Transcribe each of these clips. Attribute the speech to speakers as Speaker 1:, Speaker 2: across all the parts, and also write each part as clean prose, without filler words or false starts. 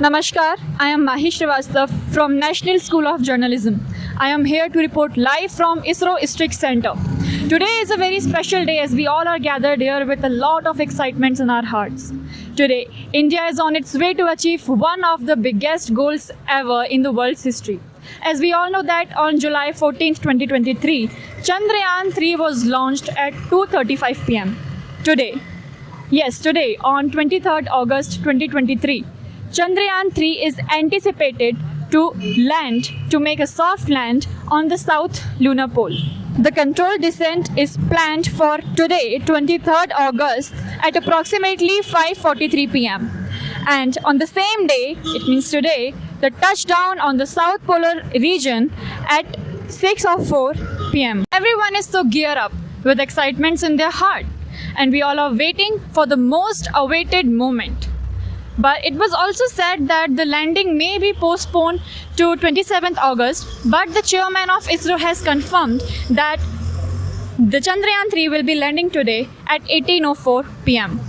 Speaker 1: Namaskar, I am Mahi Srivastav from National School of Journalism. I am here to report live from ISRO District Center. Today is a very special day as we all are gathered here with a lot of excitements in our hearts. Today, India is on its way to achieve one of the biggest goals ever in the world's history. As we all know that on July 14, 2023, Chandrayaan 3 was launched at 2:35 p.m. Today, on 23rd August 2023, Chandrayaan 3 is anticipated to make a soft land on the south lunar pole. The controlled descent is planned for today, 23rd August, at approximately 5:43 p.m. And on the same day, it means today, the touchdown on the South Polar region at 6:04 p.m. Everyone is so geared up with excitements in their heart, and we all are waiting for the most awaited moment. But it was also said that the landing may be postponed to 27th August, but the chairman of ISRO has confirmed that the Chandrayaan 3 will be landing today at 18:04 p.m.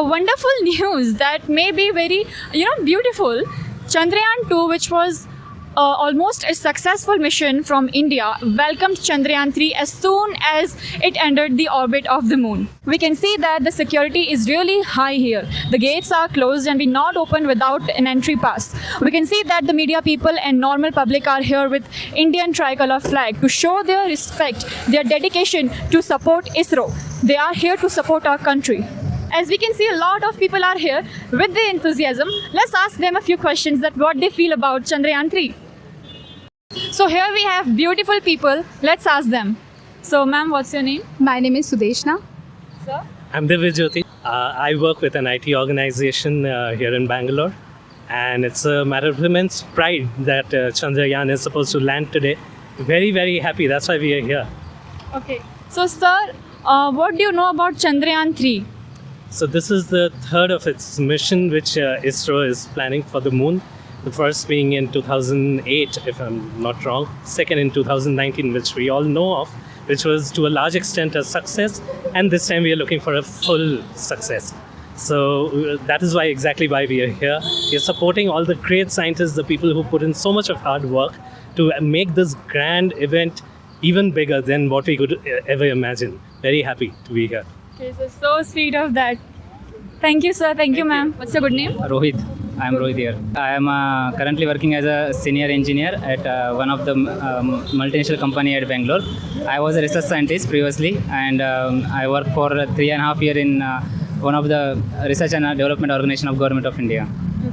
Speaker 1: A wonderful news that may be very, beautiful. Chandrayaan 2, which was almost a successful mission from India, welcomed Chandrayaan 3 as soon as it entered the orbit of the moon. We can see that the security is really high here. The gates are closed and will not open without an entry pass. We can see that the media people and normal public are here with Indian tricolor flag to show their respect, their dedication to support ISRO. They are here to support our country. As we can see, a lot of people are here with the enthusiasm. Let's ask them a few questions that what they feel about Chandrayaan 3. So here we have beautiful people. Let's ask them. So ma'am, what's your name?
Speaker 2: My name is Sudeshna.
Speaker 1: Sir?
Speaker 3: I'm Divya Jyoti. I work with an IT organization here in Bangalore, and it's a matter of immense pride that Chandrayaan is supposed to land today. Very, very happy. That's why we are here.
Speaker 1: Okay. So sir, what do you know about Chandrayaan 3?
Speaker 3: So this is the third of its mission which ISRO is planning for the moon. The first being in 2008, if I'm not wrong. Second in 2019, which we all know of, which was to a large extent a success. And this time we are looking for a full success. So that is exactly why we are here. We are supporting all the great scientists, the people who put in so much of hard work to make this grand event even bigger than what we could ever imagine. Very happy to be here.
Speaker 1: Okay, so sweet of that. Thank you, sir. Thank you, ma'am. What's your good name?
Speaker 4: Rohit. I am Rohit here. I am currently working as a senior engineer at one of the multinational company at Bangalore. I was a research scientist previously, and I worked for 3.5 years in one of the research and development organization of Government of India.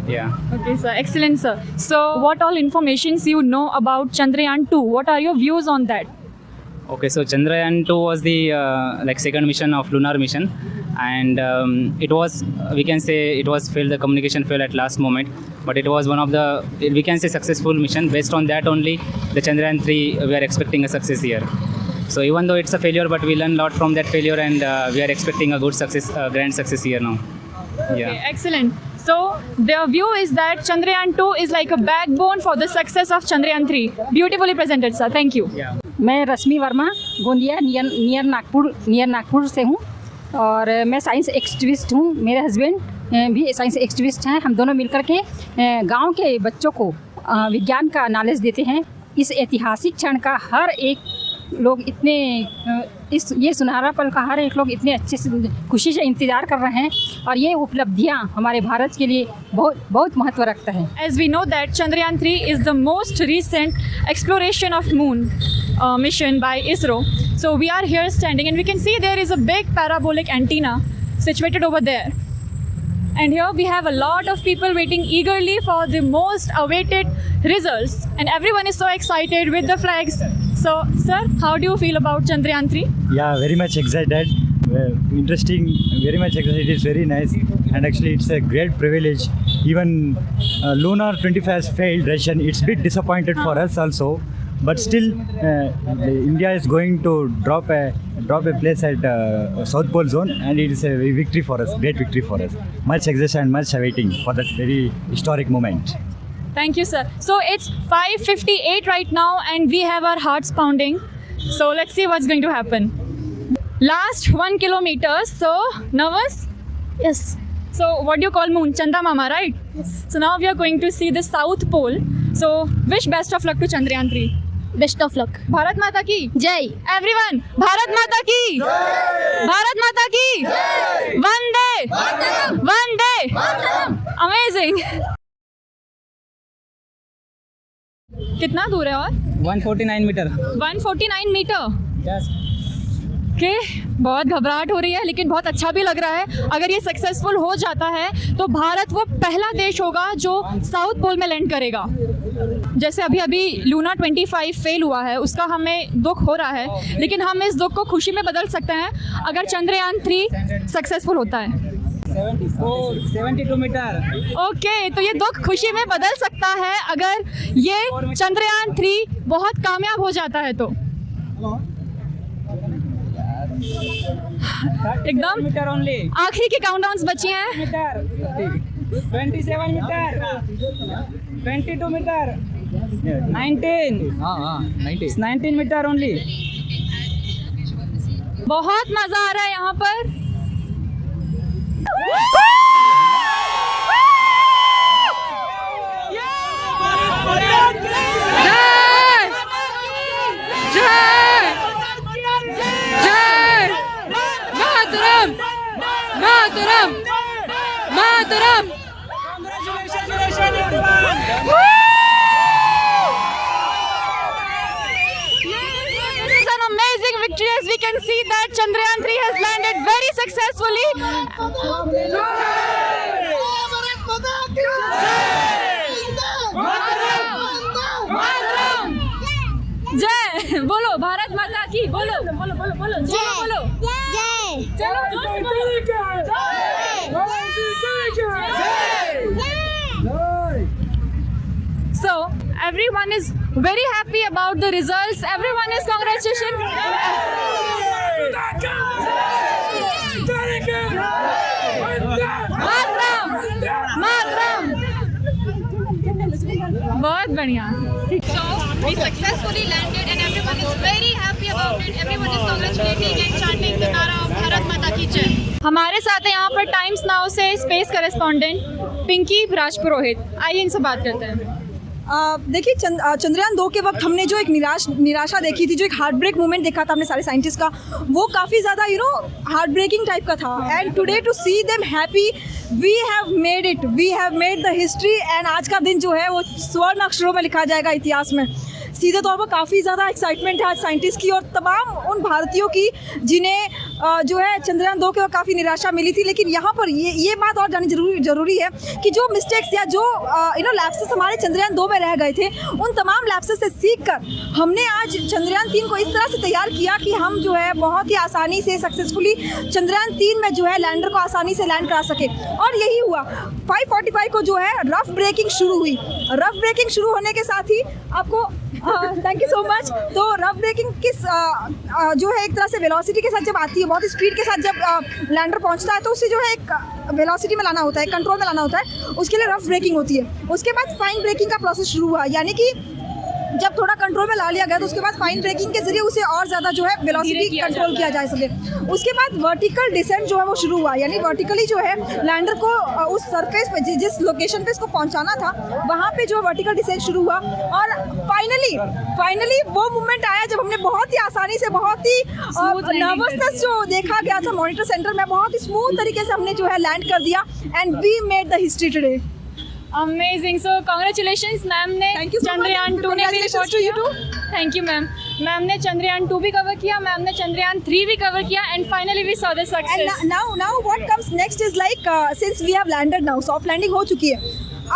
Speaker 4: Yeah.
Speaker 1: Okay, sir. Excellent, sir. So what all informations you know about Chandrayaan 2? What are your views on that?
Speaker 4: Okay, so Chandrayaan 2 was the second mission of lunar mission, and it was, we can say, it was failed. The communication failed at last moment, but it was one of the, we can say, successful mission. Based on that only, the Chandrayaan 3 we are expecting a success here. So even though it's a failure, but we learn a lot from that failure, and we are expecting a good success, grand success here now. Yeah.
Speaker 1: Okay, excellent. So their view is that Chandrayaan 2 is like a backbone for the success of Chandrayaan 3. Beautifully presented, sir. Thank you.
Speaker 4: Yeah.
Speaker 2: मैं रश्मि Verma Gondia near Nagpur से हूँ और मैं science activist हूँ। मेरे husband भी science activist हैं। हम दोनों मिलकर के गांव के बच्चों को विज्ञान का नॉलेज देते हैं। इस ऐतिहासिक क्षण का हर एक लोग इतने ये सुनहरा पल का हर एक लोग इतने अच्छे से खुशी से इंतज़ार कर रहे हैं और ये उपलब्धियां हमारे भारत के लिए बहुत महत्व रखता है।
Speaker 1: As we know that Chandrayaan 3 is the most recent exploration of moon mission by ISRO. So we are here standing and we can see there is a big parabolic antenna situated over there. And here we have a lot of people waiting eagerly for the most awaited results, and everyone is so excited with the flags. So, sir, how do you feel about Chandrayaan 3?
Speaker 5: Yeah, very much excited. Interesting, very much excited. It's very nice, and actually, it's a great privilege. Even Lunar 25 has failed Russian. It's a bit disappointed for us also, but still, India is going to drop a place at South Pole zone, and it is a victory for us, great victory for us. Much excitation and much awaiting for that very historic moment.
Speaker 1: Thank you, sir. So it's 5:58 right now, and we have our hearts pounding. So let's see what's going to happen. Last 1 kilometer. So nervous?
Speaker 2: Yes.
Speaker 1: So what do you call moon? Chanda Mama, right? So now we are going to see the South Pole. So wish best of luck to Chandrayaan 3.
Speaker 6: Best of luck.
Speaker 1: Bharat माता की
Speaker 6: जय।
Speaker 1: Everyone, Bharat माता की भारत माता की वंदे वंदे amazing. कितना दूर है और
Speaker 4: 149 मीटर।
Speaker 1: 149 मीटर। ओके, बहुत घबराहट हो रही है लेकिन बहुत अच्छा भी लग रहा है। अगर ये सक्सेसफुल हो जाता है तो भारत वो पहला देश होगा जो साउथ पोल में लैंड करेगा। जैसे अभी अभी लूना 25 फेल हुआ है, उसका हमें दुख हो रहा है, लेकिन हम इस दुख को खुशी में बदल सकते हैं अगर चंद्रयान 3 सक्सेसफुल होता है।
Speaker 4: 72 मीटर।
Speaker 1: ओके, तो ये दुख खुशी में बदल सकता है अगर ये चंद्रयान 3 बहुत कामयाब हो जाता है तो। एकदम
Speaker 4: मीटर ओनली।
Speaker 1: आखिरी के काउंटडाउन्स बची हैं।
Speaker 4: 27 मीटर। 22 मीटर। 19 metre only.
Speaker 1: बहुत मजा आ रहा है यहाँ पर। मातरम मातरम। This is an amazing victory as we can see that Chandrayaan 3 has landed very successfully. जय बोलो, भारत माता की बोलो बोलो बोलो बोलो जय बोलो
Speaker 6: जय।
Speaker 1: चलो So everyone is very happy about the results. Everyone is congratulating. मातरम। बहुत बढ़िया। So we successfully landed and everyone is very happy about it. Everyone is congratulating and chanting the Nara of Bharat Mata की जय। हमारे साथ है यहाँ पर times now से स्पेस करेस्पॉन्डेंट पिंकी राजपुरोहित। आइए इनसे बात करते हैं।
Speaker 7: देखिए चंद्रयान 2 के वक्त हमने जो एक निराशा देखी थी, जो एक हार्ट ब्रेक मोमेंट देखा था हमने सारे साइंटिस्ट का, वो काफ़ी ज़्यादा हार्ट ब्रेकिंग टाइप का था। And today to see them happy, we have made it, we have made the history. And आज का दिन जो है वो स्वर्ण अक्षरों में लिखा जाएगा इतिहास में। सीधे तौर पर काफ़ी ज़्यादा एक्साइटमेंट है आज साइंटिस्ट की और तमाम उन भारतीयों की जिन्हें जो है चंद्रयान 2 के वक्त काफ़ी निराशा मिली थी। लेकिन यहाँ पर ये बात और जाननी ज़रूरी है कि जो मिस्टेक्स या जो लैप्सेस हमारे चंद्रयान 2 में रह गए थे, उन तमाम लैप्सेस से सीख कर हमने आज चंद्रयान 3 को इस तरह से तैयार किया कि हम जो है बहुत ही आसानी से सक्सेसफुली चंद्रयान 3 में जो है लैंडर को आसानी से लैंड करा सके। और यही हुआ। 5:45 को जो है रफ ब्रेकिंग शुरू हुई। रफ ब्रेकिंग शुरू होने के साथ ही आपको थैंक यू सो मच। तो रफ ब्रेकिंग जो है एक तरह से वेलोसिटी के साथ जब आती है, बहुत स्पीड के साथ जब लैंडर पहुंचता है तो उसे जो है एक वेलोसिटी में लाना होता है, कंट्रोल में लाना होता है, उसके लिए रफ ब्रेकिंग होती है। उसके बाद फाइन ब्रेकिंग का प्रोसेस शुरू हुआ, यानी कि जब थोड़ा कंट्रोल में ला लिया गया तो उसके बाद फाइन ब्रेकिंग के जरिए उसे और ज़्यादा जो है वेलोसिटी कंट्रोल किया जा सके। उसके बाद वर्टिकल डिसेंट जो है वो शुरू हुआ, यानी वर्टिकली जो है लैंडर को उस सरफेस पे जिस लोकेशन पे इसको पहुंचाना था वहाँ पे जो वर्टिकल डिसेंट शुरू हुआ। और फाइनली वो मोमेंट आया जब हमने बहुत ही आसानी से, बहुत ही नर्वसनेस जो देखा गया था मॉनिटर सेंटर में, बहुत ही स्मूथ तरीके से हमने जो है लैंड कर दिया and we made the history today.
Speaker 1: Amazing. So congratulations ma'am ने चंद्रयान 2 ने भी रिपोर्ट किया। Thank you ma'am. मैम ने चंद्रयान 2 भी कवर किया, मैम ने चंद्रयान 3 भी कवर किया and finally we saw the success.
Speaker 7: now what comes next is like since we have landed now, soft landing हो चुकी है,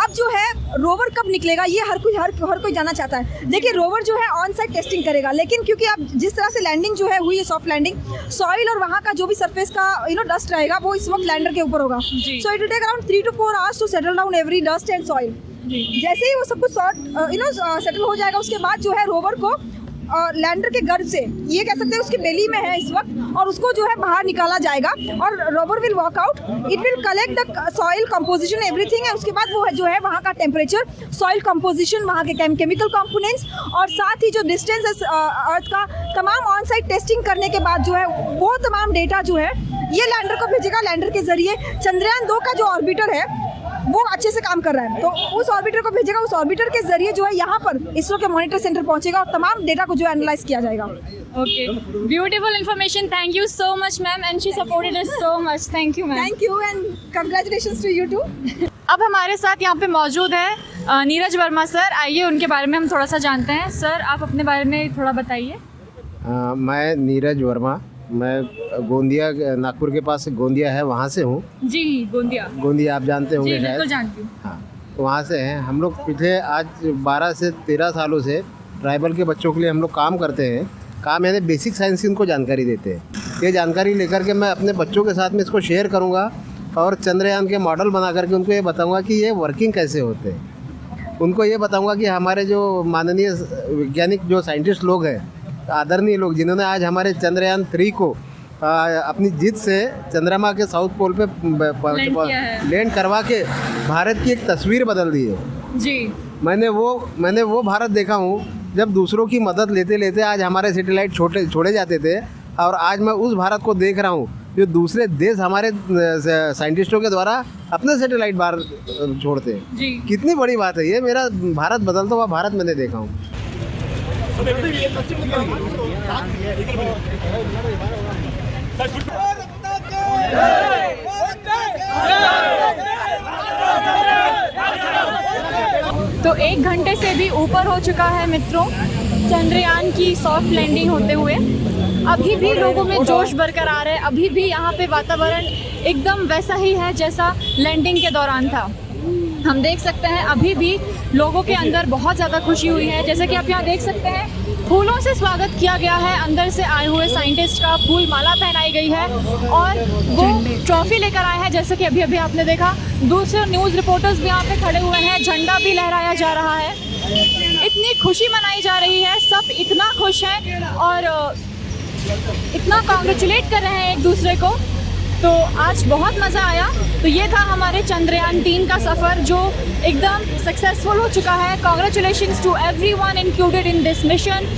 Speaker 7: अब जो है रोवर कब निकलेगा ये हर कोई जानना चाहता है। देखिए रोवर जो है ऑन साइड टेस्टिंग करेगा, लेकिन क्योंकि अब जिस तरह से लैंडिंग जो है हुई है सॉफ्ट लैंडिंग, सॉइल और वहाँ का जो भी सरफेस का डस्ट रहेगा वो इस वक्त लैंडर के ऊपर होगा। So it will take around 3 to 4 hours to settle down every dust and soil. जैसे ही वो सब कुछ सेटल हो जाएगा उसके बाद जो है रोवर को लैंडर के गर्भ से, ये कह सकते हैं उसकी बेली में है इस वक्त, और उसको जो है बाहर निकाला जाएगा और rover will walk out, it will collect the soil composition everything है। उसके बाद वो जो है वहाँ का टेम्परेचर, सॉइल कंपोजिशन, वहाँ के केमिकल कंपोनेंट्स और साथ ही जो डिस्टेंस है अर्थ का, तमाम ऑन साइट टेस्टिंग करने के बाद जो है वो तमाम डेटा जो है ये लैंडर को भेजेगा। लैंडर के जरिए चंद्रयान 2 का जो ऑर्बिटर है वो अच्छे से काम कर रहा है, तो उस ऑर्बिटर को भेजेगा, उस ऑर्बिटर के जरिए जो है यहाँ पर इसरो के मॉनिटर सेंटर पहुंचेगा और तमाम डेटा को जो एनालाइज किया जाएगा।
Speaker 1: Okay, beautiful information. Thank you so much, ma'am, and she supported us so much. Thank you, ma'am.
Speaker 7: Thank you and congratulations to you too.
Speaker 1: अब हमारे साथ यहाँ पे मौजूद है नीरज वर्मा सर। आइए उनके बारे में हम थोड़ा सा जानते हैं। सर, आप अपने बारे में थोड़ा बताइए।
Speaker 8: मैं नीरज वर्मा, मैं गोंदिया, नागपुर के पास गोंदिया है, वहाँ से हूँ।
Speaker 1: जी, गोंदिया।
Speaker 8: गोंदिया आप जानते होंगे
Speaker 1: जी,
Speaker 8: शायद।
Speaker 1: बिल्कुल जानती हूँ।
Speaker 8: हाँ, वहाँ से हैं हम लोग। पिछले आज 12 से 13 सालों से ट्राइबल के बच्चों के लिए हम लोग काम करते हैं। काम यानी बेसिक साइंस की उनको जानकारी देते हैं। ये जानकारी लेकर के मैं अपने बच्चों के साथ में इसको शेयर करूँगा और चंद्रयान के मॉडल बना करके उनको ये बताऊँगा कि ये वर्किंग कैसे होते हैं। उनको ये बताऊँगा कि हमारे जो माननीय वैज्ञानिक जो साइंटिस्ट लोग हैं, आदरणीय लोग, जिन्होंने आज हमारे चंद्रयान 3 को अपनी जीत से चंद्रमा के साउथ पोल पे लैंड करवा के भारत की एक तस्वीर बदल दी है।
Speaker 1: जी,
Speaker 8: मैंने वो भारत देखा हूँ जब दूसरों की मदद लेते लेते आज हमारे सैटेलाइट छोड़े जाते थे, और आज मैं उस भारत को देख रहा हूँ जो दूसरे देश हमारे साइंटिस्टों के द्वारा अपने सैटेलाइट बाहर छोड़ते हैं।
Speaker 1: जी।
Speaker 8: कितनी बड़ी बात है ये। मेरा भारत बदलता हुआ भारत मैंने देखा हूँ।
Speaker 1: तो 1 घंटे से भी ऊपर हो चुका है मित्रों चंद्रयान की सॉफ्ट लैंडिंग होते हुए। अभी भी लोगों में जोश बरकरार है। अभी भी यहाँ पे वातावरण एकदम वैसा ही है जैसा लैंडिंग के दौरान था। हम देख सकते हैं अभी भी लोगों के अंदर बहुत ज़्यादा खुशी हुई है। जैसे कि आप यहाँ देख सकते हैं, फूलों से स्वागत किया गया है। अंदर से आए हुए साइंटिस्ट का फूल माला पहनाई गई है और वो ट्रॉफी लेकर आए हैं, जैसे कि अभी अभी आपने देखा। दूसरे न्यूज़ रिपोर्टर्स भी यहाँ पे खड़े हुए हैं, झंडा भी लहराया जा रहा है। इतनी खुशी मनाई जा रही है, सब इतना खुश हैं और इतना कॉन्ग्रेचुलेट कर रहे हैं एक दूसरे को। तो आज बहुत मज़ा आया। तो ये था हमारे चंद्रयान 3 का सफ़र जो एकदम सक्सेसफुल हो चुका है। Congratulations to everyone included in this mission,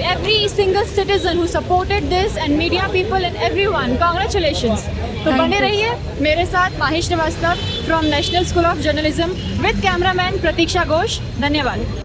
Speaker 1: every single citizen who supported this and media people and everyone, congratulations. तो बने रहिए मेरे साथ Mahi Srivastava from national school of journalism with cameraman Pratiksha Ghosh. धन्यवाद।